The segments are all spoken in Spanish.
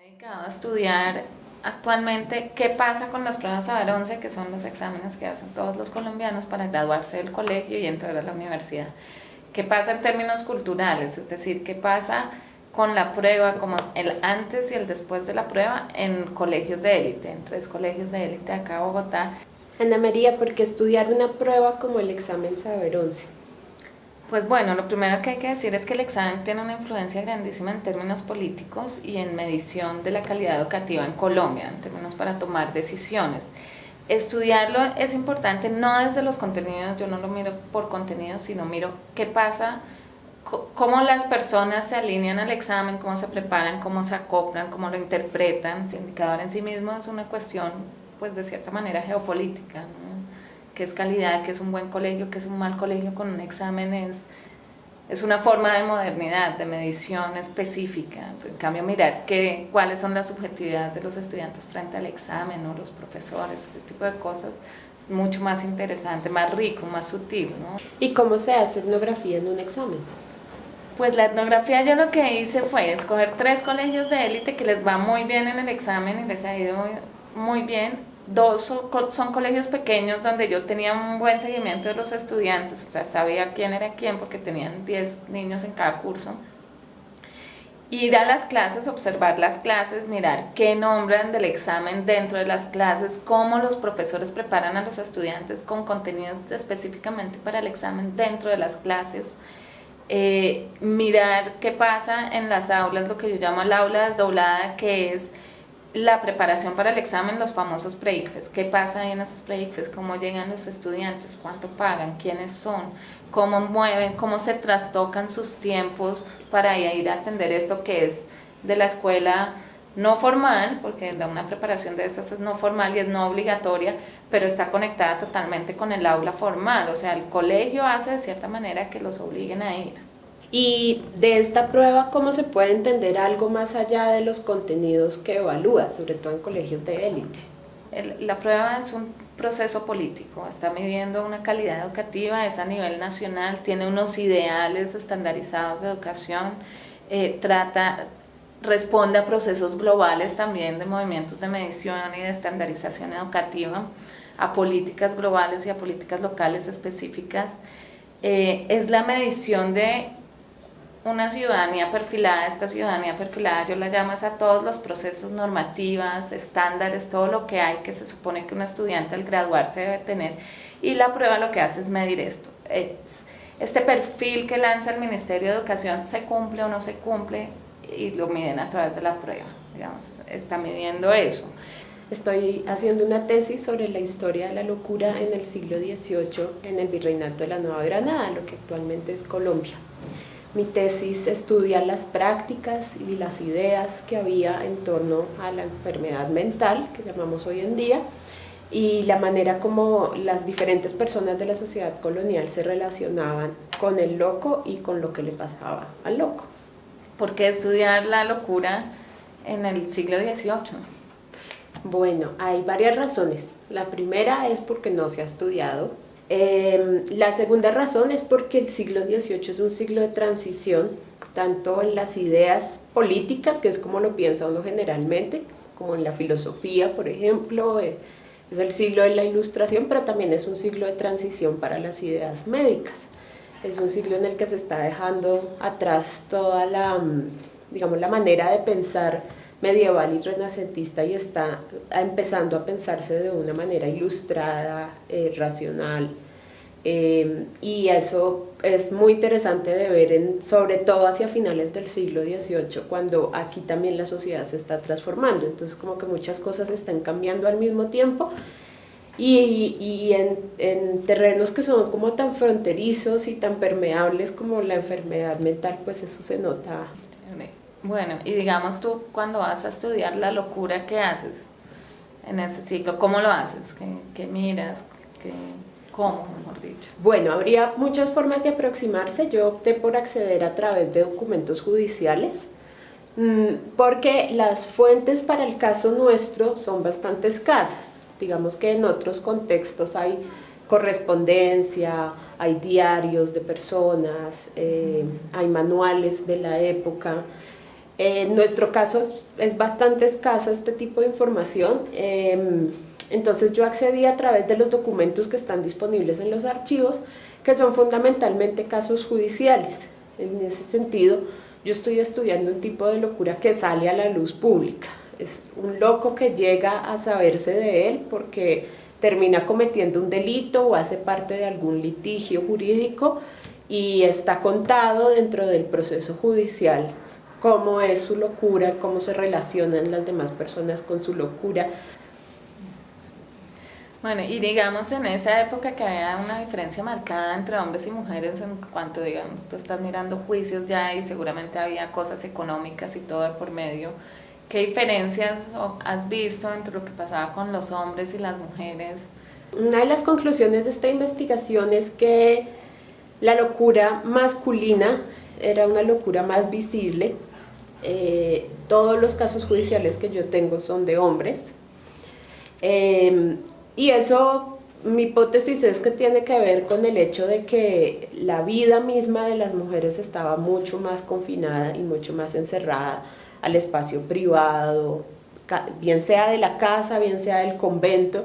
Dedicado a estudiar actualmente qué pasa con las pruebas Saber 11, que son los exámenes que hacen todos los colombianos para graduarse del colegio y entrar a la universidad. ¿Qué pasa en términos culturales? Es decir, ¿qué pasa con la prueba, como el antes y el después de la prueba en colegios de élite, en 3 colegios de élite acá en Bogotá? Ana María, ¿por qué estudiar una prueba como el examen Saber 11? Pues bueno, lo primero que hay que decir es que el examen tiene una influencia grandísima en términos políticos y en medición de la calidad educativa en Colombia, en términos para tomar decisiones. Estudiarlo es importante no desde los contenidos, yo no lo miro por contenidos, sino miro qué pasa, cómo las personas se alinean al examen, cómo se preparan, cómo se acoplan, cómo lo interpretan. El indicador en sí mismo es una cuestión, pues de cierta manera, geopolítica, ¿no? Qué es calidad, qué es un buen colegio, qué es un mal colegio con un examen es una forma de modernidad, de medición específica. En cambio, mirar cuáles son las subjetividades de los estudiantes frente al examen o los profesores, ese tipo de cosas, es mucho más interesante, más rico, más sutil, ¿no? ¿Y cómo se hace etnografía en un examen? Pues la etnografía yo lo que hice fue escoger 3 colegios de élite que les va muy bien en el examen y les ha ido muy bien. 2 son colegios pequeños donde yo tenía un buen seguimiento de los estudiantes, o sea, sabía quién era quién porque tenían 10 niños en cada curso. Ir a las clases, observar las clases, mirar qué nombran del examen dentro de las clases, cómo los profesores preparan a los estudiantes con contenidos específicamente para el examen dentro de las clases. Mirar qué pasa en las aulas, lo que yo llamo el aula desdoblada, que es la preparación para el examen, los famosos pre-ICFES. ¿Qué pasa ahí en esos pre-ICFES? ¿Cómo llegan los estudiantes? ¿Cuánto pagan? ¿Quiénes son? ¿Cómo mueven? ¿Cómo se trastocan sus tiempos para ir a atender esto que es de la escuela no formal? Porque una preparación de estas es no formal y es no obligatoria, pero está conectada totalmente con el aula formal. O sea, el colegio hace de cierta manera que los obliguen a ir. Y de esta prueba, ¿cómo se puede entender algo más allá de los contenidos que evalúa, sobre todo en colegios de élite? La prueba es un proceso político, está midiendo una calidad educativa, es a nivel nacional, tiene unos ideales estandarizados de educación, responde a procesos globales también de movimientos de medición y de estandarización educativa, a políticas globales y a políticas locales específicas. Es la medición de una ciudadanía perfilada. Esta ciudadanía perfilada yo la llamo a todos los procesos, normativas, estándares, todo lo que hay que se supone que un estudiante al graduarse debe tener, y la prueba lo que hace es medir esto. Este perfil que lanza el Ministerio de Educación, ¿se cumple o no se cumple? Y lo miden a través de la prueba, digamos, está midiendo eso. Estoy haciendo una tesis sobre la historia de la locura en el siglo XVIII en el Virreinato de la Nueva Granada, lo que actualmente es Colombia. Mi tesis estudia las prácticas y las ideas que había en torno a la enfermedad mental, que llamamos hoy en día, y la manera como las diferentes personas de la sociedad colonial se relacionaban con el loco y con lo que le pasaba al loco. ¿Por qué estudiar la locura en el siglo XVIII? Bueno, hay varias razones. La primera es porque no se ha estudiado. La segunda razón es porque el siglo XVIII es un siglo de transición, tanto en las ideas políticas, que es como lo piensa uno generalmente, como en la filosofía, por ejemplo. Es el siglo de la Ilustración, pero también es un siglo de transición para las ideas médicas. Es un siglo en el que se está dejando atrás toda digamos, la manera de pensar medieval y renacentista, y está empezando a pensarse de una manera ilustrada, racional, y eso es muy interesante de ver, sobre todo hacia finales del siglo XVIII, cuando aquí también la sociedad se está transformando. Entonces como que muchas cosas están cambiando al mismo tiempo, y en terrenos que son como tan fronterizos y tan permeables como la enfermedad mental, pues eso se nota. Bueno, y digamos tú, cuando vas a estudiar la locura, ¿qué haces en ese ciclo? ¿Cómo lo haces? ¿Qué miras? ¿Cómo, mejor dicho? Bueno, habría muchas formas de aproximarse. Yo opté por acceder a través de documentos judiciales, porque las fuentes para el caso nuestro son bastante escasas. Digamos que en otros contextos hay correspondencia, hay diarios de personas, hay manuales de la época. En nuestro caso es bastante escasa este tipo de información, entonces yo accedí a través de los documentos que están disponibles en los archivos, que son fundamentalmente casos judiciales. En ese sentido, yo estoy estudiando un tipo de locura que sale a la luz pública. Es un loco que llega a saberse de él porque termina cometiendo un delito o hace parte de algún litigio jurídico y está contado dentro del proceso judicial cómo es su locura, cómo se relacionan las demás personas con su locura. Bueno, y digamos en esa época que había una diferencia marcada entre hombres y mujeres en cuanto, digamos, tú estás mirando juicios ya y seguramente había cosas económicas y todo de por medio. ¿Qué diferencias has visto entre lo que pasaba con los hombres y las mujeres? Una de las conclusiones de esta investigación es que la locura masculina era una locura más visible. Todos los casos judiciales que yo tengo son de hombres. Y eso, mi hipótesis es que tiene que ver con el hecho de que la vida misma de las mujeres estaba mucho más confinada y mucho más encerrada al espacio privado, bien sea de la casa, bien sea del convento,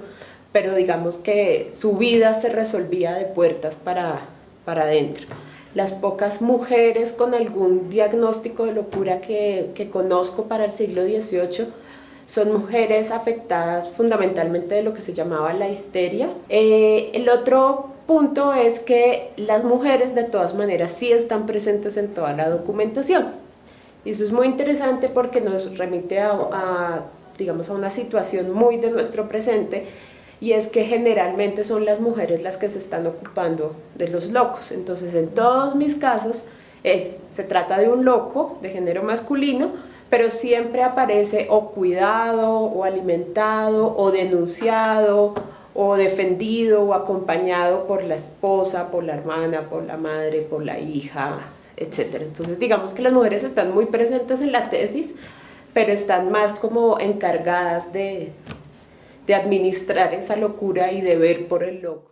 pero digamos que su vida se resolvía de puertas para adentro. Las pocas mujeres con algún diagnóstico de locura que conozco para el siglo XVIII son mujeres afectadas fundamentalmente de lo que se llamaba la histeria. El otro punto es que las mujeres de todas maneras sí están presentes en toda la documentación. Y eso es muy interesante porque nos remite digamos, a una situación muy de nuestro presente, y es que generalmente son las mujeres las que se están ocupando de los locos. Entonces, en todos mis casos se trata de un loco de género masculino, pero siempre aparece o cuidado, o alimentado, o denunciado, o defendido, o acompañado por la esposa, por la hermana, por la madre, por la hija, etc. Entonces, digamos que las mujeres están muy presentes en la tesis, pero están más como encargadas de administrar esa locura y de ver por el loco.